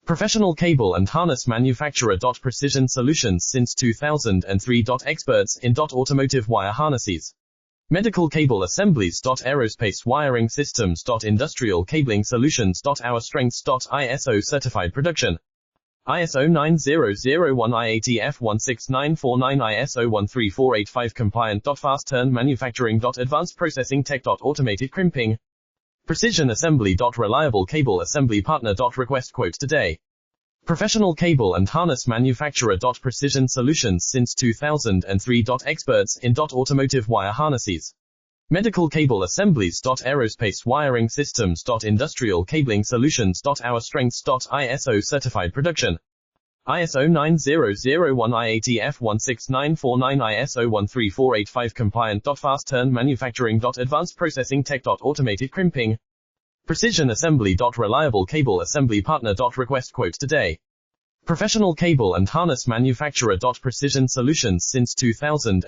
Professional cable and harness manufacturer. Precision solutions since 2003. Experts in automotive wire harnesses, medical cable assemblies. Aerospace wiring systems. Industrial cabling solutions. Our strengths. ISO certified production. ISO 9001 IATF 16949 ISO 13485 compliant. Fast turn manufacturing. Advanced processing tech. Automated crimping. Precision assembly. Reliable cable assembly partner. Request quote today. Professional cable and harness manufacturer. Precision solutions since 2003. Experts in automotive wire harnesses, medical cable assemblies. Aerospace wiring systems. Industrial cabling solutions. Our strengths. ISO certified production. ISO 9001 IATF 16949 ISO 13485 compliant. Fast turn manufacturing. Advanced processing tech. Automated crimping. Precision assembly. Reliable cable assembly partner. Request quote today. Professional cable and harness manufacturer. Precision solutions since 2003.